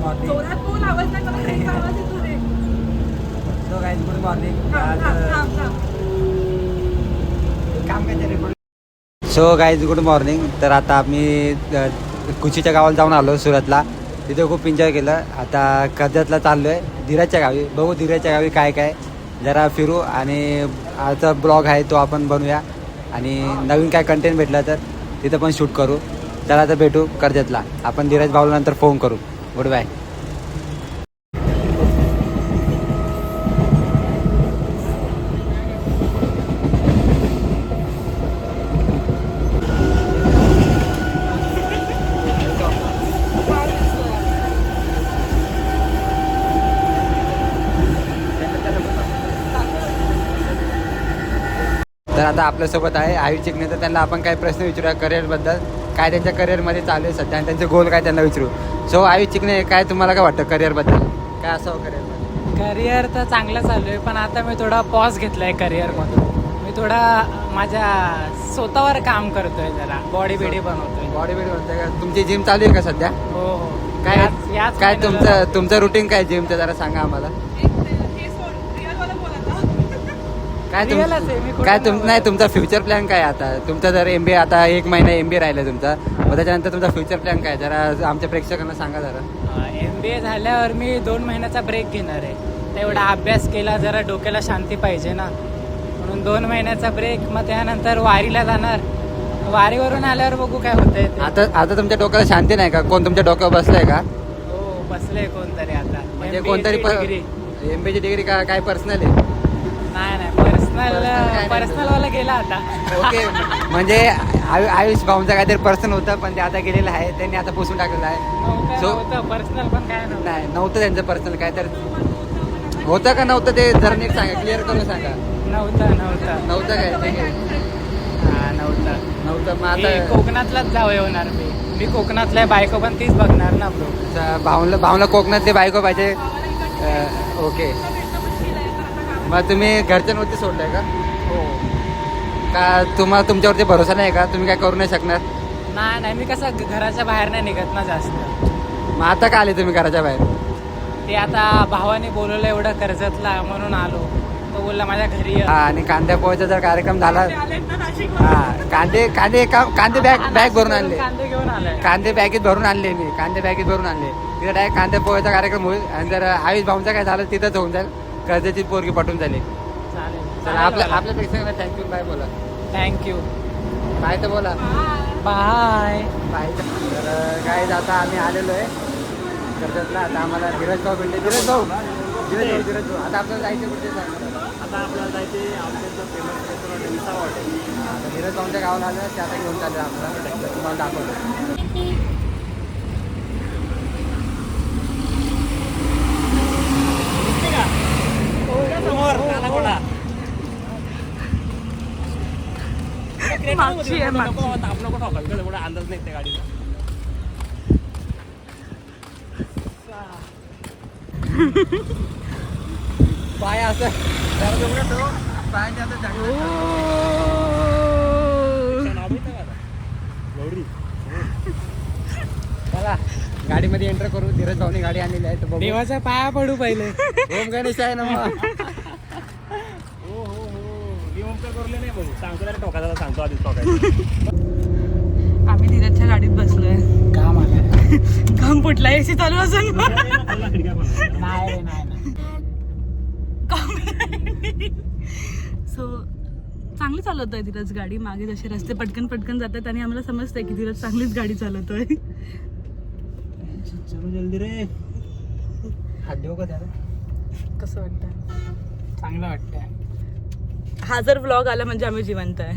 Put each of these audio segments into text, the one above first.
Morning. जोरात बोल, आवाज नाही मला ट्रेनचा आवाज येतो रे. So guys good morning. So guys good morning. तर आता आम्ही कुशीच्या गावाला जाऊन आलो सुरतला. तिथे खूप एन्जॉय केलं. आता कर्जतला चाललो आहे धीरजच्या गावी. बघू धीरजच्या गावी काय काय, जरा फिरू आणि आजचा ब्लॉग आहे तो आपण बनवूया आणि नवीन काय कंटेंट भेटला तर तिथं पण शूट करू. चला तर भेटू कर्जतला. आपण धीरज भाऊला नंतर फोन करू. Good bye. तर आता आपल्यासोबत आहे आयुष चिकणे. तर त्यांना आपण काही प्रश्न विचारूया करिअरबद्दल, काय त्यांच्या करिअरमध्ये चालू आहे सध्या आणि त्यांचे गोल काय त्यांना विचारू. सो आयुष चिकणे, काय तुम्हाला काय वाटतं करिअरबद्दल, काय असावं करिअरमध्ये? करिअर तर चांगलं चालू आहे, पण आता मी थोडा पॉज घेतला आहे करिअरमधून. मी थोडा माझ्या स्वतःवर काम करतोय, जरा बॉडी बिडी बनवतोय. बॉडी बिल्ड होतं का? तुमची जिम चालू आहे का सध्या? हो हो. काय याच काय महिन्याला तुमचं रुटीन काय जिमचं, जरा सांगा आम्हाला. काय Real च आहे, मी खोटं काय नाही नाही तुमचा फ्युचर प्लॅन काय आता? तुमचा जर MBA आता 1 महिना MBA राहिला तुमचा, मग त्याच्यानंतर तुमचा फ्युचर प्लॅन काय, जरा आमच्या प्रेक्षकांना सांगा जरा. MBA झाल्यावर मी 2 महिन्याचा ब्रेक घेणार आहे. तेवढा अभ्यास केला, जरा डोक्याला शांती पाहिजे ना, म्हणून 2 महिन्याचा ब्रेक. मग त्यानंतर वारीला जाणार. वारीवरून आल्यावर बघू काय होतंय ते. आता तुमच्या डोक्याला शांती नाही का? कोण तुमच्या डोक्यावर बसलंय का? हो, बसले कोणतरी आता. म्हणजे MBA कोणतरी ची degree. MBA ची डिग्री काय पर्सनल आहे? नाही Personal काय नाही. पर्सनल वाला गेला आता. ओके. म्हणजे आयुष भाऊंचा काहीतरी पर्सन होतं, पण ते आता गेलेलं आहे. त्यांनी आता पुसून टाकलेलं आहे. पर्सनल पण काय नव्हतं. नाही नव्हतं त्यांचं पर्सनल काय तर होतं का नव्हतं ते जरा नीट सांगा, क्लिअर करून सांगा. नव्हतं नव्हतं काय? ठीक आहे. हा, नव्हतं मग मी आता कोकणातलाच जावं होणार. मी कोकणातला आहे, बायको पण तीच बघणार ना ब्रो. भाऊला कोकणातली बायको पाहिजे. ओके. मग तुम्ही घरच्यांवरती सोडलंय का? हो. का तुमच्यावरती भरोसा नाही का? तुम्ही काय करू नाही शकणार? नाही मी कसं घराच्या बाहेर नाही निघत ना जास्त. मग आता का आले तुम्ही घराच्या बाहेर? ते आता भावाने बोलवलं एवढं कर्जतला, म्हणून आलो. तो बोलला माझ्या घरी ये. हा, आणि कांद्या पोह्याचा जर कार्यक्रम झाला. हा, कांदे बॅग भरून आणले. कांदे घेऊन आलाय. कांदे बॅगेत भरून आणले मी. कांदे बॅगेत भरून आणले. तिथे डायरेक्ट कांद्या पोह्याचा कार्यक्रम होईल. आणि जर आयुष भाऊंचा काय झालं तिथंच होऊन जाईल. कर्जाची पोरगी पटून झाली. तर आपल्या प्रेक्षकांना थँक्यू बाय बोला. थँक्यू. बाय तर बोला. बाय. बाय. तर काय आता आम्ही आलेलो आहे कर्जतला. आता आम्हाला धीरज भाऊ भेटले. धीरज भाऊ आता आपल्याला जायचं कुठे सांगा? आता आपल्याला जायचे आमच्या फेमस रेस्टॉरंट विसावा हॉटेल. आता धीरज भाऊंच्या गावाला आलं, ते आता घेऊन चाललं आपल्याला. तुम्हाला दाखवतो. मागची आहे, मागची. आपलं कुठं ठोकायचं एवढा अंदाज नाही त्या गाडीचा. पाय असं जरा जवळ ठेव. पायाच्या आता ढकलत. नाव माहिती का आता? गौरी. चला गाडीमध्ये एंटर करू. धीरज भाऊनी गाडी आणलेली आहे. तर बघू. देवाच्या पाया पडू पहिले. ओम गणेश आहे ना मग. हो मी ओमकार करले नाही बघू. सांगतो त्याला ठोकायला सांगतो आधीच ठोकायचं. आम्ही धीरजच्या गाडीत बसलोय. काम आलं. काम फुटला, एसी चालू असून. नाही. सो चांगली चालवतोय धीरज गाडी. मागे जसे रस्ते पटकन जातात आणि आम्हाला समजतंय की धीरज चांगलीच गाडी चालवतोय. चलो जल्दी रे. हात देऊ का त्याला? कसं वाटतं? चांगलं वाटतंय. हा जर व्लॉग आला म्हणजे आम्ही जिवंत आहे.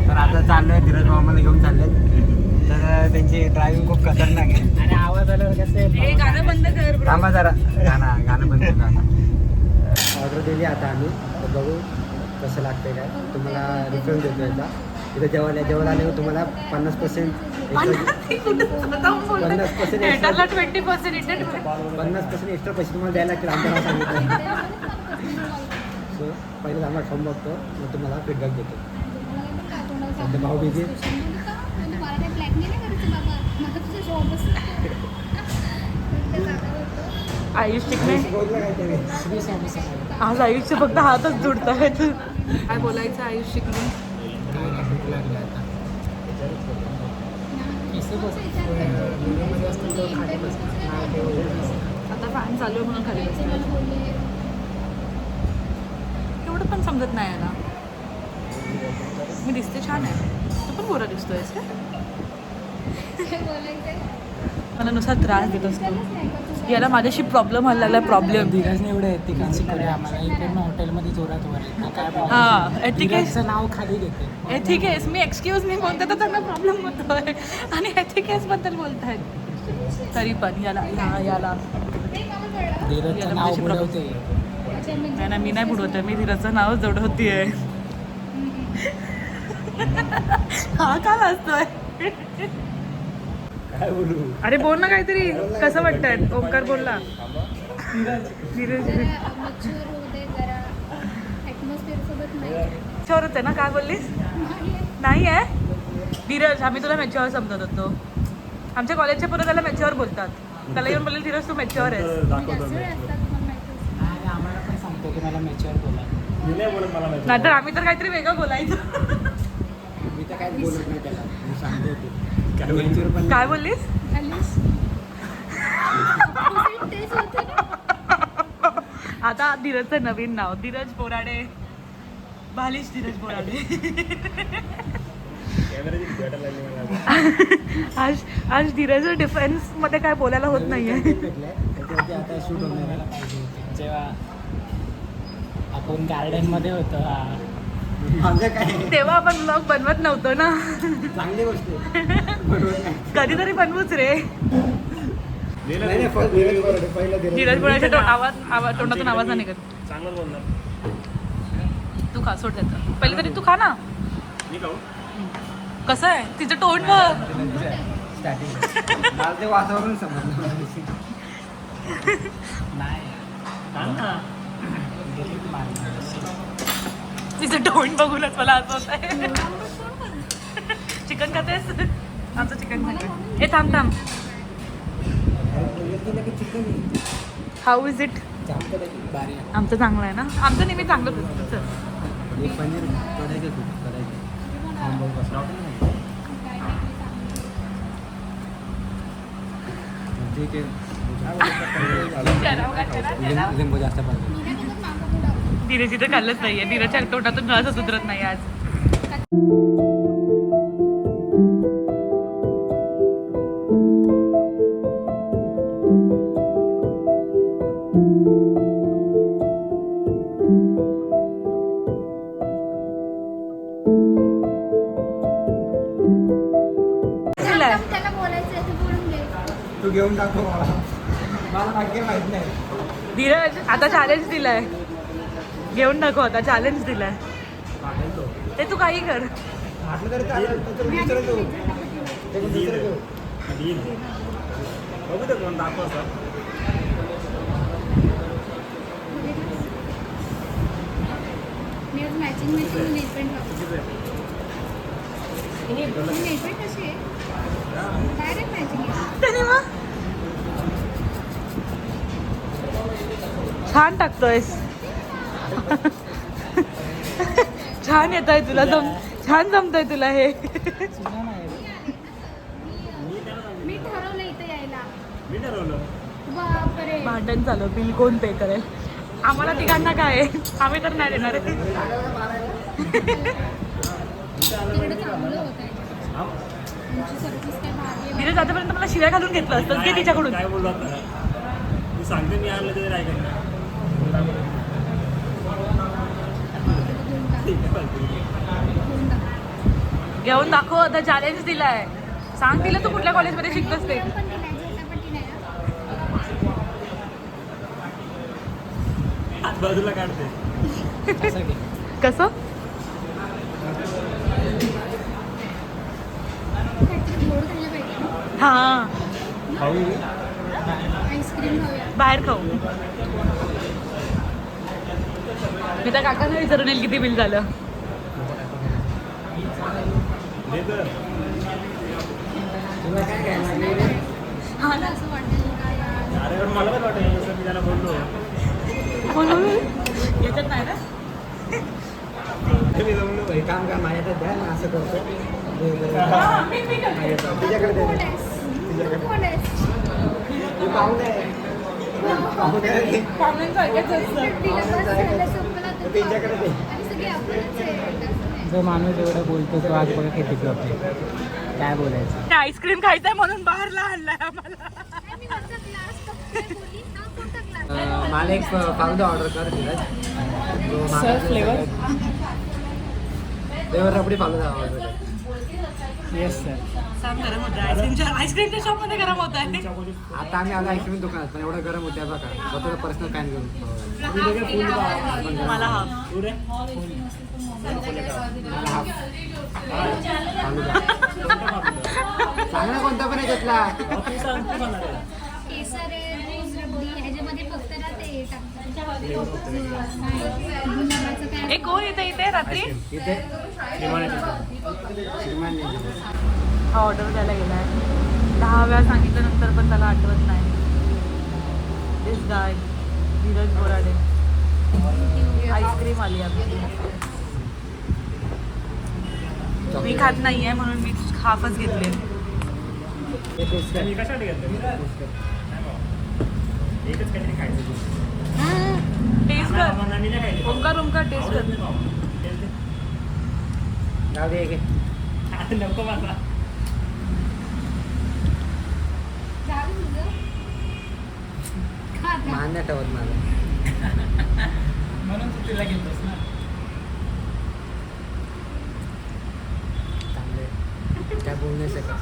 तर आता चाललोय धीरज भाऊ मला घेऊन चालले. तर त्यांची ड्रायव्हिंग खूप खतरनाक आहे. आणि आवाज आल्यावर कसं गाणं बंद कर. थांबा जरा. गाणं बंद करा. ऑर्डर दिली आता आम्ही. तर बघू कसं लागतंय काय. तुम्हाला रेफरन्स देतो याचा. इथं जेवायला आले तुम्हाला 50% 50% एक्स्ट्रा 20% एक्स्ट्रा पैसे तुम्हाला द्यायला लागतील. आमच्या नाव सांगितलं. सो पहिले आम्हाला फॉर्म बघतो, मग तुम्हाला फीडबॅक देतो. सध्या भाऊ बिझी. ब्लॅक नाही करायचं बाबा. आयुष शिकणे आज आयुषचे फक्त हातच जुडत आहेत. काय बोलायचं आयुष शिकणे? आता फॅन चालू आहे म्हणून खाली बसले. एवढं पण समजत नाही याला. मी दिसते छान आहे, तू पण गोरा दिसतोयस का? मला नुसार त्रास देत असतो याला. माझ्याशी प्रॉब्लेम व्हायला लागला. प्रॉब्लेम धीरजने एवढे एथिकल शिकवले आम्हाला. पूर्ण हॉटेलमध्ये जोरात वर काय हा एथिकेस नाव खाली घेते. एथिकेस मी एक्सक्यूज मी बोलते तर त्यांना प्रॉब्लेम होतोय आणि एथिकेस बद्दल बोलतायत तरी पण याला याला धीरजचं नाव बुडवते. नाही ना, मी नाही बुडवते, मी धीरजचं नाव जोडवतीये. हा का लाजतोय? काय बोलू? अरे बोल ना काहीतरी. कसं वाटतंय? ओंकार बोलला. धीरज मॅच्युअर होते ना. काय बोललीस? नाही आहे धीरज, आम्ही तुला मॅच्युअर समजत होतो. आमच्या कॉलेजच्या पुढे त्याला मॅच्युअर बोलतात. त्याला येऊन बोलले धीरज तू मॅच्युअर आहेस. दाखवतो मी. आम्हाला पण सांगतो की मला मॅच्युअर बोला. मी नाही बोलत मला माहिती. नाहीतर आम्ही तर काहीतरी वेगळं बोलायचं. मी तर काहीच बोलत नाही त्याला, मी सांगतो तू. काय बोलतो? काय बोललीस? आता धीरजचं नवीन नाव धीरज बोराडे. भालिश धीरज बोराडे. कॅमेराची भेटायला लागली मला. आज धीरज डिफेन्स मध्ये काय बोलायला होत नाहीये. आता शूट होणार पाहिजे जेव्हा आपण गार्डन मध्ये होतो. माझं काय तेव्हा आपण ब्लॉग बनवत नव्हतो ना. चांगली गोष्ट आहे. कधीतरी बनवूच रे. दिलं नाही, नाही, first धीरज बोराडे, पहिलं धीरज बोराडे आवाज तोंडातून आवाज नाही निघत. चांगलं बोलणार. तू खा, सोड त्याचं. पहिले तरी तू खा ना. मी खाऊ? कसं आहे तिचं तोंड बघ. स्टार्टिंग मला ते वातावरण समजलं. नाही सांग ना. तिचं तोंड बघूनच मला असं होत आहे. चिकन खातेस? आमचं चिकन खाते. हे थांब थांब. How is it? आमचं चांगलं आहे ना. आमचं नेहमी चांगलं असतं. पनीर करायचं तू करायचं. ठीक आहे. लिंबू जास्त पाहिजे. धीरज इथं खाल्लंच नाहीये. धीरजच्या तोंडातून घासच उतरत नाही आज. त्याला बोलायचं तू बोलून घे. तू घेऊन दाखव मला भाग्य माहित नाही. धीरज आता चॅलेंज दिलाय. घेऊन दाखव आता. चॅलेंज दिलाय. ते तू काही कर. म्हटलं तरी चालेल. तर दुसरं घेऊ. ते पण दुसरं घेऊ. देईल. बघू दे कोण दाखवतं. मी आज मॅचिंग नेटपेंट लावतो. नेटपेंट कशी आहे? डायरेक्ट मॅचिंग आहे. त्याने मग छान टाकतोयस. छान येत आहे तुला. छान जमतंय तुला हे. मी ठरवलं इथं यायला. मी ठरवलं. बापरे. भांडण चालू. बिल कोण पे करेल? आम्हाला तिघांना काय आहे? आम्ही तर नाही देणार. तिकडे चांगलं होत आहे. तुमची सर्विस काय भारी आहे. धीरज आतापर्यंत मला शिव्या घालून घेतलं असतं ते तिच्याकडून. काय बोललो आता? मी सांगते मी आलं तरी काय करणार. घेऊन दाखव. आता चॅलेंज दिलाय. सांग तिला तू कुठल्या कॉलेजमध्ये शिकतोस ते. पण ती नाही झेटापट्टी नाही ना. हात बाजूला काढते. कसं? काहीतरी गोड खाल्लं पाहिजे. हा आईस्क्रीम खाऊया. बाहेर खाऊ. मी त्या काकांना विचारून येईल किती बिल झालं. दे तर. हा ना. असं वाटेल काय यार. अरे पण मला पण वाटतं त्याला बोललो याच्यात नाही ना मी जमलो भाई काम का माझ्या द्या ना असं करतो तुझ्याकडे दे कोण आहेस? तू पाहुणे पाहुण्यांसारखंच असतं तिला बस झालं, संपला तो. तुझ्याकडे दे आणि सगळे आपणच आहे. जो माणूस एवढं बोलतो तो आज बघा किती गप आहे. काय बोलायचं. आईस्क्रीम खायचंय म्हणून बाहेरला आणलाय आम्हाला नाही, मी वरचा glass बघते, बोलली, हा कोणता glass? मला एक फालुदा ऑर्डर कर Dheeraj sir flavour flavour rabri falooda order कर येस सर. सांग गरम होतं आईस्क्रीमच्या शॉपमध्ये गरम होत आहे आता आम्ही आलो आईस्क्रीम दुकानात पण एवढं गरम होत्या बघा स्वतःचं पर्सनल कॅन घेऊन मला हा चांगला कोणता पण आहे घेतला केसर आहे, रोज रबडी, ह्याच्यामध्ये फक्त ना ते टाकतात. गुलाबाचं काय एक कोण येते इथे रात्री इथे श्रीमान हा ऑर्डर द्यायला गेलाय 10 वेळा सांगितल्यानंतर पण त्याला आठवत नाही this guy Dheeraj Borade ice cream आली आमची मी खात नाहीये म्हणून मी हाफच घेतले मी कशासाठी घेतलं एकच काहीतरी खायचं टेस्ट कर मी नाही खायचं ओंकार टेस्ट कर जाऊ दे घे. नको माझा झालं तुझं? खा, खा. मान नाही ठेवत माझं म्हणून तू तिला घेतोस ना. चांगले काय बोलू नाही शकत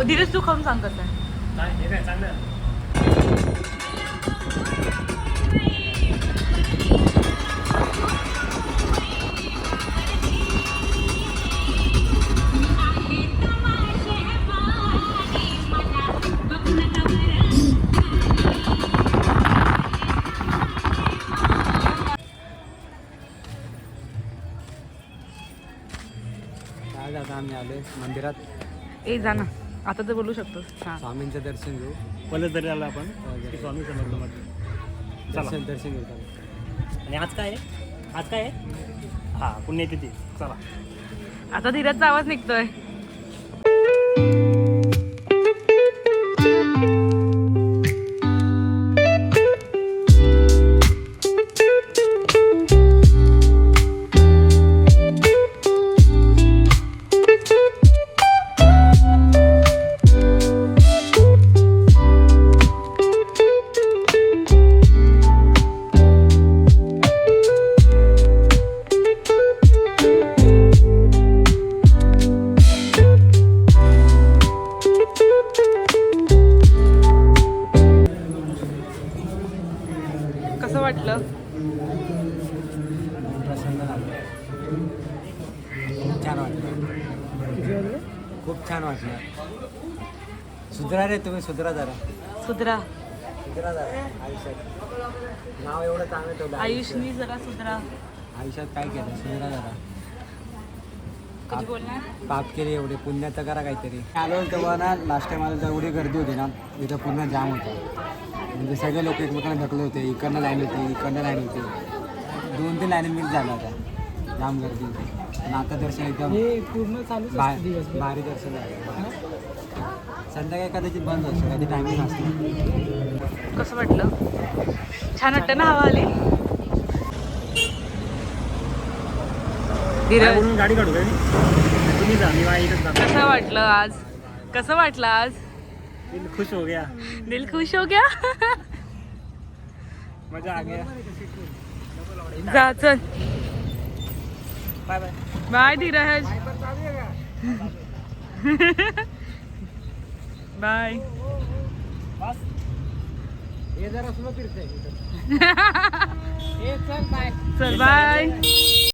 धीरज तू खाऊन सांग कसं आहे काय हे काय चांगलं आज आता आम्ही आलोय मंदिरात ए जा ना आता तर बोलू शकतोस हां स्वामींचं दर्शन घेऊ पहिलं तरी आलं आपण की स्वामी समर्थमध्ये चला दर्शन घेऊ आणि आज काय आहे आज काय आहे हां पुण्यतिथी चला आता धीरजचा आवाज निघतोय कसं वाटलं खूप छान वाटलं खूप छान वाटलं सुधरा रे तुम्ही सुधरा जरा सुधरा सुधरा जरा आयुष्यात नाव एवढं चांगलं ठेवलं आयुषनी जरा सुधरा आयुष्यात काय केलं सुधरा जरा कधी बोलणार पाप केले एवढे पुण्याचं करा काहीतरी आलो तेव्हा ना लास्ट टाइम आलो एवढी गर्दी होती ना इथं पूर्ण जाम होतं म्हणजे सगळे लोक एकमेकांना ढकले होते इकडनं लाईन होती इकडनं लाईन होती 2-3 लाईन मिस झाल्या होत्या जाम गर्दी होती आणि आता दर्शन एकदम हे पूर्ण चालूच असतं दिवसभर. भारी दर्शन झालं संध्याकाळी कदाचित बंद असतो कधी टायमिंग असतो कसं वाटलं छान वाटतं ना हवा आली धीरज म्हणून गाडी काढू काय तुम्ही जा मी माझ्या इथंच जातो कसं वाटलं आज कसं वाटलं आज दिल खुश हो गया दिल खुश हो गया मजा आ गया जा चल bye bye bye Dheeraj bye बस हे जरा स्लो फिरतंय हे चल बाय. चल बाय